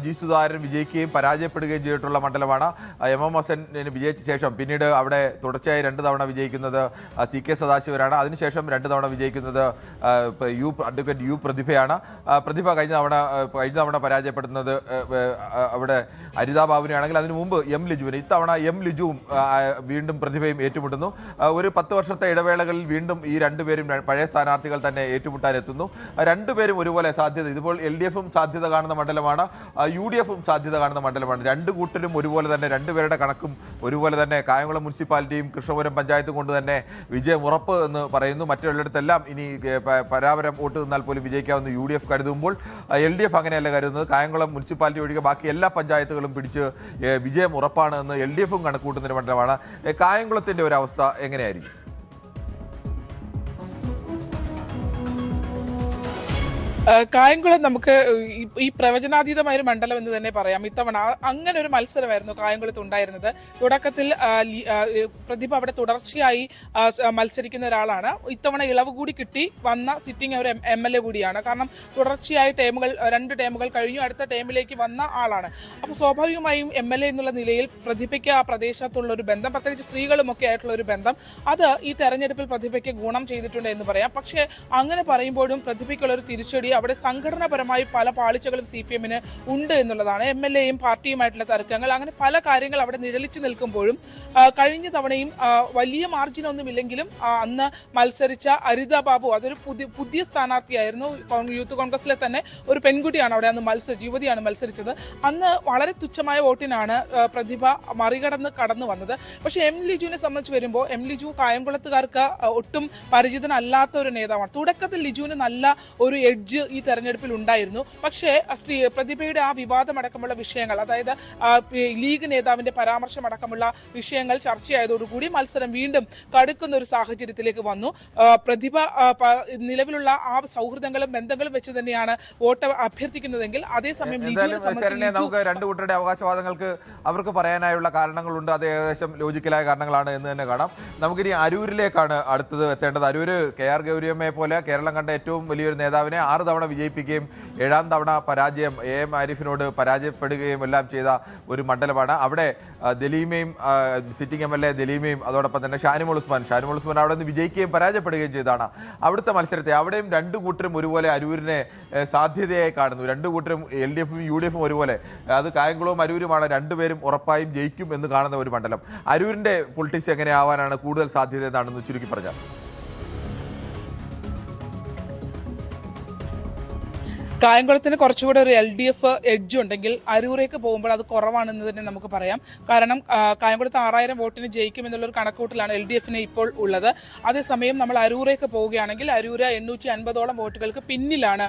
G. സുധാകരൻ വിജയിക്കുകയും പരാജയപ്പെടുകയും ചെയ്തിട്ടുള്ള മണ്ഡലമാണ്. MM ഹസന് വിജയിച്ച ശേഷം പിന്നീട് അവിടെ തുടർച്ചയായി 2 തവണ വിജയിക്കുന്നത് CK സദാശിവരാണ്. അതിനുശേഷം 2 തവണ വിജയിക്കുന്നത് അഡ്വക്കേറ്റ് U. പ്രതിഭയാണ്. പ്രതിഭ കഴിഞ്ഞ തവണ പരാജയപ്പെടുന്നത് അവിടെ അരിതാ ബാബുവിനെയാണെങ്കിൽ അതിനു മുമ്പ് M. ലിജുവിന്. ഇത്തവണ M. ലിജുവും വീണ്ടും പ്രതിഭയും ഏറ്റുമുട്ടുന്നു. ഒരു 10 വർഷത്തെ ഇടവേളകളിൽ വീണ്ടും ഈ രണ്ടുപേരും പഴയ സ്ഥാനാർത്ഥികൾ തന്നെ ഏറ്റുമുട്ടാനെത്തുന്നു. രണ്ടുപേരും ഒരുപോലെ സാധ്യത, ഇതിപ്പോൾ LDFും സാധ്യത കാണുന്ന മണ്ഡലമാണ്, UDFും സാധ്യത കാണുന്ന മണ്ഡലമാണ്. രണ്ടു കൂട്ടരും ഒരുപോലെ തന്നെ, രണ്ടുപേരുടെ കണക്കും ഒരുപോലെ തന്നെ. കായംകുളം മുനിസിപ്പാലിറ്റിയും കൃഷ്ണപുരം പഞ്ചായത്തും കൊണ്ട് തന്നെ വിജയം ഉറപ്പ് എന്ന് പറയുന്നു. മറ്റുള്ളിടത്തെല്ലാം ഇനി പരാപരം വോട്ട് നിന്നാൽ പോലും വിജയിക്കാമെന്ന് UDF കരുതുമ്പോൾ LDF അങ്ങനെയല്ല കരുതുന്നത്. കായംകുളം മുനിസിപ്പാലിറ്റി ഒഴികെ ബാക്കി എല്ലാ പഞ്ചായത്തുകളും പിടിച്ച് വിജയം ഉറപ്പാണ് എന്ന് LDFും കണക്കൂട്ടുന്നൊരു മണ്ഡലമാണ്. കായംകുളത്തിൻ്റെ ഒരു അവസ്ഥ എങ്ങനെയായിരിക്കും? കായംകുളം നമുക്ക് ഈ പ്രവചനാതീതമായ ഒരു മണ്ഡലം എന്ന് തന്നെ പറയാം. ഇത്തവണ അങ്ങനെ ഒരു മത്സരമായിരുന്നു കായംകുളത്ത് ഉണ്ടായിരുന്നത്. തുടക്കത്തിൽ പ്രതിഭ അവിടെ തുടർച്ചയായി മത്സരിക്കുന്ന ഒരാളാണ്. ഇത്തവണ ഇളവ് കൂടി കിട്ടി വന്ന സിറ്റിംഗ് ഒരു MLA കൂടിയാണ്. കാരണം തുടർച്ചയായി 2 ടേമുകൾ കഴിഞ്ഞു, അടുത്ത ടേമിലേക്ക് വന്ന ആളാണ്. അപ്പോൾ സ്വാഭാവികമായും MLA എന്നുള്ള നിലയിൽ പ്രതിഭയ്ക്ക് ആ പ്രദേശത്തുള്ള ഒരു ബന്ധം, പ്രത്യേകിച്ച് സ്ത്രീകളുമൊക്കെ ആയിട്ടുള്ള ഒരു ബന്ധം, അത് ഈ തെരഞ്ഞെടുപ്പിൽ പ്രതിഭയ്ക്ക് ഗുണം ചെയ്തിട്ടുണ്ട് എന്ന് പറയാം. പക്ഷേ അങ്ങനെ പറയുമ്പോഴും പ്രതിഭയ്ക്കുള്ളൊരു തിരിച്ചടി, അവിടെ സംഘടനാപരമായി പല പാളിച്ചകളും CPM-ന് ഉണ്ട് എന്നുള്ളതാണ്. MLA-യും പാർട്ടിയുമായിട്ടുള്ള തർക്കങ്ങൾ, അങ്ങനെ പല കാര്യങ്ങൾ അവിടെ നിഴലിച്ചു നിൽക്കുമ്പോഴും കഴിഞ്ഞ തവണയും വലിയ മാർജിനൊന്നുമില്ലെങ്കിലും അന്ന് മത്സരിച്ച അരിത ബാബു അതൊരു പുതിയ സ്ഥാനാർത്ഥിയായിരുന്നു. യൂത്ത് കോൺഗ്രസിലെ തന്നെ ഒരു പെൺകുട്ടിയാണ് അവിടെ അന്ന് യുവതിയാണ് മത്സരിച്ചത്. അന്ന് വളരെ തുച്ഛമായ വോട്ടിനാണ് പ്രതിഭ കടന്നു വന്നത്. പക്ഷേ M. ലിജുവിനെ സംബന്ധിച്ച് വരുമ്പോൾ M. ലിജു കായംകുളത്തുകാർക്ക് ഒട്ടും പരിചിതനല്ലാത്ത ഒരു നേതാവാണ്. തുടക്കത്തിൽ ലിജുവിന് നല്ല ഒരു എഡ്ജ് ഈ തെരഞ്ഞെടുപ്പിൽ ഉണ്ടായിരുന്നു. പക്ഷേ പ്രതിഭയുടെ ആ വിവാദമടക്കമുള്ള വിഷയങ്ങൾ, അതായത് ലീഗ് നേതാവിന്റെ പരാമർശമടക്കമുള്ള വിഷയങ്ങൾ ചർച്ചയായതോടുകൂടി മത്സരം വീണ്ടും കടുക്കുന്ന ഒരു സാഹചര്യത്തിലേക്ക് വന്നു. പ്രതിഭ നിലവിലുള്ള ആ സൗഹൃദങ്ങളും ബന്ധങ്ങളും വെച്ച് തന്നെയാണ് വോട്ട് അഭ്യർത്ഥിക്കുന്നതെങ്കിൽ അതേസമയം നമുക്ക് രണ്ടു കൂട്ടരുടെ അവകാശവാദങ്ങൾക്ക് അവർക്ക് പറയാനായുള്ള കാരണങ്ങളുണ്ട്. അത് ഏകദേശം ലോജിക്കലായ കാരണങ്ങളാണ് എന്ന് തന്നെ കാണാം. നമുക്കിനി അരൂരിലേക്കാണ് അടുത്തത് എത്തേണ്ടത്. അരൂര് KR ഗൗരിയമ്മയെ പോലെ കേരളം കണ്ട ഏറ്റവും വലിയൊരു നേതാവിനെ 6 തവണ വിജയിപ്പിക്കുകയും 7ാം തവണ പരാജയം AM ആരിഫിനോട് പരാജയപ്പെടുകയും എല്ലാം ചെയ്ത ഒരു മണ്ഡലമാണ്. അവിടെ ദലീമയും സിറ്റിംഗ് MLA ദലീമയും അതോടൊപ്പം തന്നെ ഷാനിമോൾ ഉസ്മാൻ അവിടെ നിന്ന് വിജയിക്കുകയും പരാജയപ്പെടുകയും ചെയ്തതാണ് അവിടുത്തെ മത്സരത്തെ. അവിടെയും രണ്ടു കൂട്ടരും ഒരുപോലെ അരൂരിനെ സാധ്യതയായി കാണുന്നു. രണ്ടു കൂട്ടരും LDFും UDFും ഒരുപോലെ. അത് കായംകുളവും അരൂരുമാണ്. രണ്ടുപേരും ഉറപ്പായും ജയിക്കും എന്ന് കാണുന്ന ഒരു മണ്ഡലം. അരൂരിൻ്റെ പൊളിറ്റിക്സ് എങ്ങനെയാവാനാണ് കൂടുതൽ സാധ്യത എന്നാണെന്ന് ചുരുക്കി പറഞ്ഞാൽ? കായംകുളത്തിന് കുറച്ചുകൂടെ ഒരു LDF എഡ്ജ് ഉണ്ടെങ്കിൽ അരൂരേക്ക് പോകുമ്പോൾ അത് കുറവാണെന്ന് തന്നെ നമുക്ക് പറയാം. കാരണം കായംകുളത്ത് 6000 വോട്ടിന് ജയിക്കും എന്നുള്ളൊരു കണക്കൂട്ടിലാണ് LDFന് ഇപ്പോൾ ഉള്ളത്. അതേസമയം നമ്മൾ അരൂരേക്ക് പോവുകയാണെങ്കിൽ അരൂര് 850ഓളം വോട്ടുകൾക്ക് പിന്നിലാണ്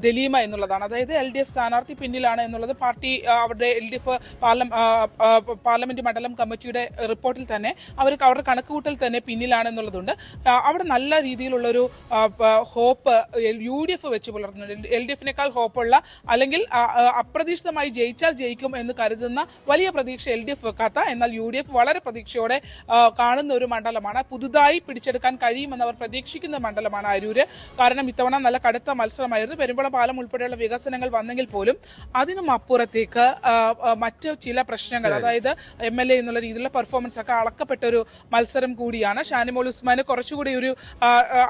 ദലീമ എന്നുള്ളതാണ്. അതായത് LDF സ്ഥാനാർത്ഥി പിന്നിലാണ് എന്നുള്ളത് പാർട്ടി അവരുടെ LDF പാർലമെന്റ് മണ്ഡലം കമ്മിറ്റിയുടെ റിപ്പോർട്ടിൽ തന്നെ അവരുടെ കണക്കുകൂട്ടൽ തന്നെ പിന്നിലാണ് എന്നുള്ളതുണ്ട്. അവിടെ നല്ല രീതിയിലുള്ളൊരു ഹോപ്പ് UDF വെച്ച് പുലർത്തുന്നുണ്ട്. LDFനെ ഹോപ്പുള്ള അല്ലെങ്കിൽ അപ്രതീക്ഷിതമായി ജയിച്ചാൽ ജയിക്കും എന്ന് കരുതുന്ന വലിയ പ്രതീക്ഷ LDF വെക്കാത്ത, എന്നാൽ UDF വളരെ പ്രതീക്ഷയോടെ കാണുന്ന ഒരു മണ്ഡലമാണ്. പുതുതായി പിടിച്ചെടുക്കാൻ കഴിയുമെന്ന് അവർ പ്രതീക്ഷിക്കുന്ന മണ്ഡലമാണ് അരൂര്. കാരണം ഇത്തവണ നല്ല കടുത്ത മത്സരമായിരുന്നു. പെരുമ്പളം പാലം ഉൾപ്പെടെയുള്ള വികസനങ്ങൾ വന്നെങ്കിൽ പോലും അതിനും അപ്പുറത്തേക്ക് മറ്റു ചില പ്രശ്നങ്ങൾ, അതായത് MLA എന്നുള്ള രീതിയിലുള്ള പെർഫോമൻസ് ഒക്കെ അളക്കപ്പെട്ട ഒരു മത്സരം കൂടിയാണ്. ഷാനിമോൾ ഉസ്മാന് കുറച്ചുകൂടി ഒരു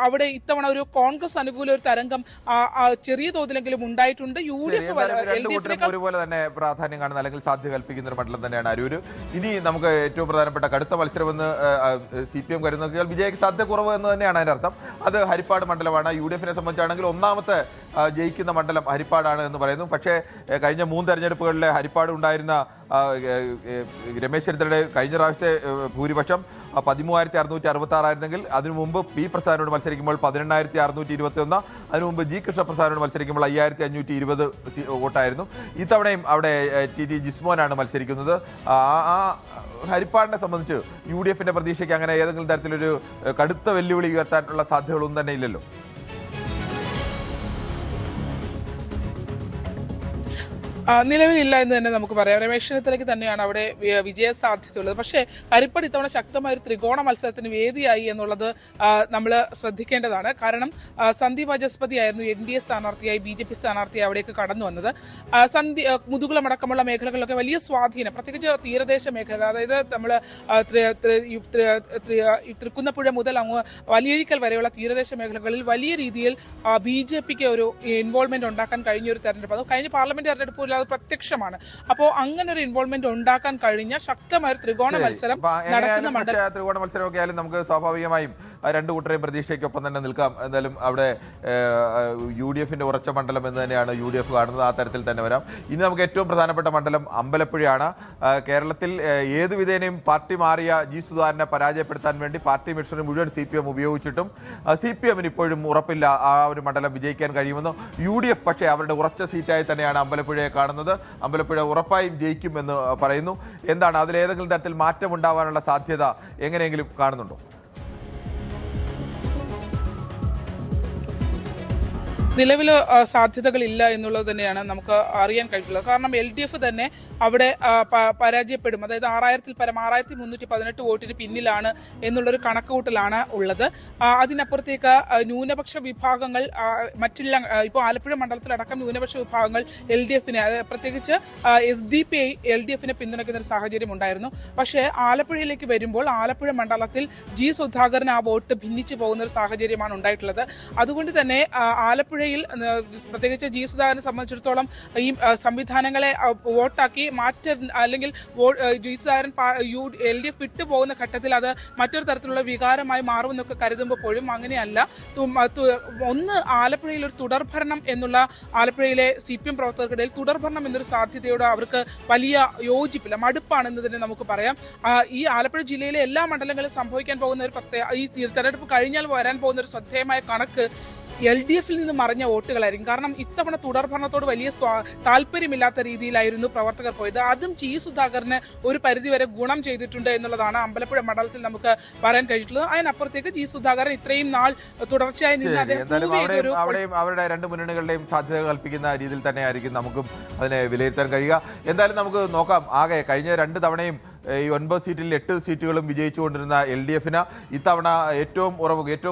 അവിടെ ഇത്തവണ ഒരു കോൺഗ്രസ് അനുകൂല ഒരു തരംഗം ചെറിയ തോതിലെങ്കിലും ഉണ്ടായിട്ടുണ്ട്. ഒരുപോലെ തന്നെ പ്രാധാന്യം കാണുന്ന അല്ലെങ്കിൽ സാധ്യത കൽപ്പിക്കുന്ന ഒരു മണ്ഡലം തന്നെയാണ് അരൂര്. ഇനി നമുക്ക് ഏറ്റവും പ്രധാനപ്പെട്ട കടുത്ത മത്സരമെന്ന് CPM കരുതുന്ന വിജയക്ക് സാധ്യത കുറവ് എന്ന് തന്നെയാണ് അതിന്റെ അർത്ഥം. അത് ഹരിപ്പാട് മണ്ഡലമാണ്. UDFനെ സംബന്ധിച്ചാണെങ്കിൽ ഒന്നാമത്തെ ജയിക്കുന്ന മണ്ഡലം ഹരിപ്പാടാണ് എന്ന് പറയുന്നു. പക്ഷേ കഴിഞ്ഞ 3 തെരഞ്ഞെടുപ്പുകളിലെ ഹരിപ്പാട് ഉണ്ടായിരുന്ന രമേശ് ചെന്നിത്തലയുടെ കഴിഞ്ഞ പ്രാവശ്യത്തെ ഭൂരിപക്ഷം 13,666 ആയിരുന്നെങ്കിൽ അതിനു മുമ്പ് പി പ്രസാദിനോട് മത്സരിക്കുമ്പോൾ 18,621, അതിനു മുമ്പ് ജി കൃഷ്ണപ്രസാദിനോട് മത്സരിക്കുമ്പോൾ 5,520 വോട്ടായിരുന്നു. ഇത്തവണയും അവിടെ ടി ജിസ്മോനാണ് മത്സരിക്കുന്നത്. ഹരിപ്പാടിനെ സംബന്ധിച്ച് UDFന്റെ പ്രതീക്ഷയ്ക്ക് അങ്ങനെ ഏതെങ്കിലും തരത്തിലൊരു കടുത്ത വെല്ലുവിളി ഉയർത്താനുള്ള സാധ്യതകളൊന്നും തന്നെ ഇല്ലല്ലോ. നിലവിലില്ല എന്ന് തന്നെ നമുക്ക് പറയാം. രമേശ് ചെന്നിത്തലയ്ക്ക് തന്നെയാണ് അവിടെ വിജയ സാധ്യതയുള്ളത്. പക്ഷേ ഹരിപ്പാട് ഇത്തവണ ശക്തമായ ഒരു ത്രികോണ മത്സരത്തിന് വേദിയായി എന്നുള്ളത് നമ്മൾ ശ്രദ്ധിക്കേണ്ടതാണ്. കാരണം സന്ദീപ് വാചസ്പതി ആയിരുന്നു NDA സ്ഥാനാർത്ഥിയായി BJP സ്ഥാനാർത്ഥിയായി അവിടേക്ക് കടന്നു വന്നത്. മുതുകുളം അടക്കമുള്ള മേഖലകളിലൊക്കെ വലിയ സ്വാധീനം, പ്രത്യേകിച്ച് തീരദേശ മേഖല, അതായത് നമ്മൾ തൃക്കുന്നപ്പുഴ മുതൽ അങ്ങ് വലിയഴിക്കൽ വരെയുള്ള തീരദേശ മേഖലകളിൽ വലിയ രീതിയിൽ BJPക്ക് ഒരു ഇൻവോൾവ്മെന്റ് ഉണ്ടാക്കാൻ കഴിഞ്ഞ ഒരു തെരഞ്ഞെടുപ്പ്. അത് കഴിഞ്ഞ പാർലമെന്റ് തെരഞ്ഞെടുപ്പ് അത് പ്രത്യക്ഷമാണ്. അപ്പോൾ അങ്ങനെ ഒരു ഇൻവോൾവ്മെന്റ് ഉണ്ടാക്കാൻ കഴിഞ്ഞ ശക്തമായ ത്രികോണ മത്സരം നടക്കുന്ന മണ്ഡലം. ത്രികോണ മത്സരമൊക്കെ ആയാലും നമുക്ക് സ്വാഭാവികമായും രണ്ടു കൂട്ടരെയും പ്രതീക്ഷയ്ക്കൊപ്പം തന്നെ നിൽക്കാം. എന്തായാലും അവിടെ UDFന്റെ ഉറച്ച മണ്ഡലം എന്ന് തന്നെയാണ് UDF കാണുന്നത്. ആ തരത്തിൽ തന്നെ വരാം. ഇനി നമുക്ക് ഏറ്റവും പ്രധാനപ്പെട്ട മണ്ഡലം അമ്പലപ്പുഴയാണ്. കേരളത്തിൽ ഏത് വിധേനയും പാർട്ടി മാറിയ ജി സുധാകരനെ പരാജയപ്പെടുത്താൻ വേണ്ടി പാർട്ടി മിഷന് മുഴുവൻ CPM ഉപയോഗിച്ചിട്ടും CPMന് ഇപ്പോഴും ഉറപ്പില്ല ആ ഒരു മണ്ഡലം വിജയിക്കാൻ കഴിയുമെന്ന്. UDF പക്ഷേ അവരുടെ ഉറച്ച സീറ്റായി തന്നെയാണ് അമ്പലപ്പുഴയെ കാണുന്നത്. അമ്പലപ്പുഴ ഉറപ്പായും ജയിക്കുമെന്ന് പറയുന്നു. എന്താണ് അതിലേതെങ്കിലും തരത്തിൽ മാറ്റമുണ്ടാവാനുള്ള സാധ്യത എങ്ങനെയെങ്കിലും കാണുന്നുണ്ടോ? നിലവിൽ സാധ്യതകളില്ല എന്നുള്ളത് തന്നെയാണ് നമുക്ക് അറിയാൻ കഴിഞ്ഞിട്ടുള്ളത്. കാരണം LDF തന്നെ അവിടെ പരാജയപ്പെടും. അതായത് 6000-ൽ പരം 6318 വോട്ടിന് പിന്നിലാണ് എന്നുള്ളൊരു കണക്കുകൂട്ടലാണ് ഉള്ളത്. അതിനപ്പുറത്തേക്ക് ന്യൂനപക്ഷ വിഭാഗങ്ങൾ മറ്റെല്ലാം ഇപ്പോൾ ആലപ്പുഴ മണ്ഡലത്തിലടക്കം ന്യൂനപക്ഷ വിഭാഗങ്ങൾ LDFനെ, പ്രത്യേകിച്ച് SDPI LDFനെ പിന്തുണയ്ക്കുന്ന ഒരു സാഹചര്യം ഉണ്ടായിരുന്നു. പക്ഷേ ആലപ്പുഴയിലേക്ക് വരുമ്പോൾ ആലപ്പുഴ മണ്ഡലത്തിൽ ജി സുധാകരൻ ആ വോട്ട് ഭിന്നിച്ചു പോകുന്ന ഒരു സാഹചര്യമാണ് ഉണ്ടായിട്ടുള്ളത്. അതുകൊണ്ട് തന്നെ ആലപ്പുഴ പ്രത്യേകിച്ച് ജി സുധാകരനെ സംബന്ധിച്ചിടത്തോളം ഈ സംവിധാനങ്ങളെ വോട്ടാക്കി അല്ലെങ്കിൽ ജി സുധാകരൻ LDF വിട്ടു പോകുന്ന ഘട്ടത്തിൽ അത് മറ്റൊരു തരത്തിലുള്ള വികാരമായി മാറുമെന്നൊക്കെ കരുതുമ്പോഴും അങ്ങനെയല്ല. ഒന്ന് ആലപ്പുഴയിൽ ഒരു തുടർഭരണം എന്നുള്ള ആലപ്പുഴയിലെ CPM പ്രവർത്തകർക്കിടയിൽ തുടർഭരണം എന്നൊരു സാധ്യതയോട് അവർക്ക് വലിയ യോജിപ്പില്ല, മടുപ്പാണെന്ന് തന്നെ നമുക്ക് പറയാം. ഈ ആലപ്പുഴ ജില്ലയിലെ എല്ലാ മണ്ഡലങ്ങളിലും സംഭവിക്കാൻ പോകുന്ന ഒരു ഈ തെരഞ്ഞെടുപ്പ് കഴിഞ്ഞാൽ വരാൻ പോകുന്ന ഒരു ശ്രദ്ധേയമായ കണക്ക് LDFൽ നിന്ന് മറിഞ്ഞ വോട്ടുകളായിരിക്കും. കാരണം ഇത്തവണ തുടർഭരണത്തോട് വലിയ താല്പര്യമില്ലാത്ത രീതിയിലായിരുന്നു പ്രവർത്തകർ പോയത്. അതും ജി സുധാകരന് ഒരു പരിധിവരെ ഗുണം ചെയ്തിട്ടുണ്ട് എന്നുള്ളതാണ് അമ്പലപ്പുഴ മണ്ഡലത്തിൽ നമുക്ക് പറയാൻ കഴിഞ്ഞിട്ടുള്ളത്. അതിനപ്പുറത്തേക്ക് ജി സുധാകരൻ ഇത്രയും നാൾ തുടർച്ചയായി നിന്ന് അവിടെയും അവരുടെ രണ്ട് മുന്നണികളുടെയും സാധ്യത കൽപ്പിക്കുന്ന രീതിയിൽ തന്നെയായിരിക്കും നമുക്കും അതിനെ വിലയിരുത്താൻ കഴിയുക. എന്തായാലും നമുക്ക് നോക്കാം. ആകെ കഴിഞ്ഞ 2 തവണയും ഈ 9 സീറ്റിൽ 8 സീറ്റുകളും വിജയിച്ചുകൊണ്ടിരുന്ന LDFന് ഇത്തവണ ഏറ്റവും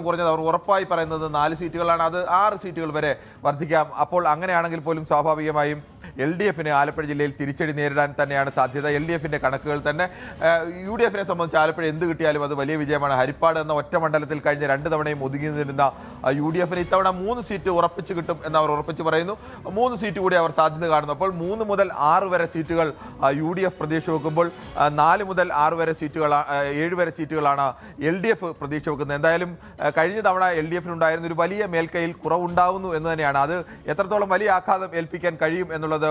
കുറഞ്ഞത് അവർ ഉറപ്പായി പറയുന്നത് 4 സീറ്റുകളാണ്. അത് 6 സീറ്റുകൾ വരെ വർദ്ധിക്കാം. അപ്പോൾ അങ്ങനെയാണെങ്കിൽ പോലും സ്വാഭാവികമായും LDFന് ആലപ്പുഴ ജില്ലയിൽ തിരിച്ചടി നേരിടാൻ തന്നെയാണ് സാധ്യത. LDFന്റെ കണക്കുകൾ തന്നെ UDFനെ സംബന്ധിച്ച് ആലപ്പുഴ എന്ത് കിട്ടിയാലും അത് വലിയ വിജയമാണ്. ഹരിപ്പാട് എന്ന ഒറ്റ മണ്ഡലത്തിൽ കഴിഞ്ഞ 2 തവണയും ഒതുങ്ങി നിന്നിരുന്ന UDFന് ഇത്തവണ 3 സീറ്റ് ഉറപ്പിച്ച് കിട്ടും എന്ന് അവർ ഉറപ്പിച്ച് പറയുന്നു. 3 സീറ്റ് കൂടി അവർ സാധ്യത കാണുന്നു. അപ്പോൾ 3 മുതൽ 6 വരെ സീറ്റുകൾ UDF പ്രതീക്ഷ വെക്കുമ്പോൾ 4 മുതൽ 6 വരെ 7 വരെ സീറ്റുകളാണ് LDF പ്രതീക്ഷ വെക്കുന്നത്. എന്തായാലും കഴിഞ്ഞ തവണ LDFനുണ്ടായിരുന്ന ഒരു വലിയ മേൽക്കൈയിൽ കുറവുണ്ടാകുന്നു എന്ന് തന്നെയാണ്. അത് എത്രത്തോളം വലിയ ആഘാതം ഏൽപ്പിക്കാൻ കഴിയും എന്നുള്ളത്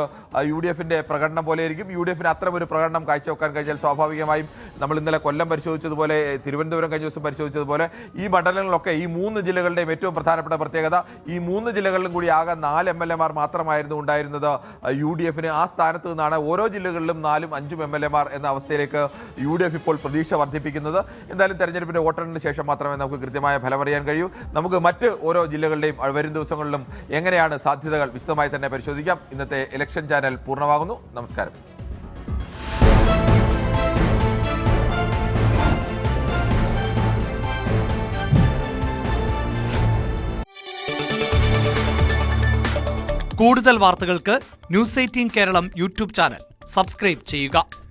UDFന്റെ പ്രകടനം പോലെയായിരിക്കും. UDFന് അത്തരം ഒരു പ്രകടനം കാഴ്ചവെക്കാൻ കഴിഞ്ഞാൽ സ്വാഭാവികമാർ നമ്മൾ ഇന്നലെ കൊല്ലം പരിശോധിച്ചതുപോലെ, തിരുവനന്തപുരം കഴിഞ്ഞ ദിവസം പരിശോധിച്ചതുപോലെ ഈ മണ്ഡലങ്ങളിലൊക്കെ ഈ 3 ജില്ലകളുടെയും ഏറ്റവും പ്രധാനപ്പെട്ട പ്രത്യേകത ഈ 3 ജില്ലകളിലും കൂടി ആകെ 4 MLAമാർ മാത്രമായിരുന്നു ഉണ്ടായിരുന്നത് UDFന്. ആ സ്ഥാനത്ത് നിന്നാണ് ഓരോ ജില്ലകളിലും 4ഉം 5ഉം MLAമാർ എന്ന അവസ്ഥയിലേക്ക് UDF ഇപ്പോൾ പ്രതീക്ഷ വർദ്ധിപ്പിക്കുന്നത്. എന്തായാലും തെരഞ്ഞെടുപ്പിന്റെ വോട്ടെണ്ണലിന് ശേഷം മാത്രമേ നമുക്ക് കൃത്യമായ ഫലം അറിയാൻ കഴിയൂ. നമുക്ക് മറ്റ് ഓരോ ജില്ലകളുടെയും വരും ദിവസങ്ങളിലും എങ്ങനെയാണ് സാധ്യതകൾ വിശദമായി തന്നെ പരിശോധിക്കാം. ഇന്നത്തെ ഇലക്ഷൻ ചാനൽ പൂർണ്ണമാകുന്നു. നമസ്കാരം. കൂടുതൽ വാർത്തകൾക്ക് News 18 Keralam YouTube channel subscribe ചെയ്യുക.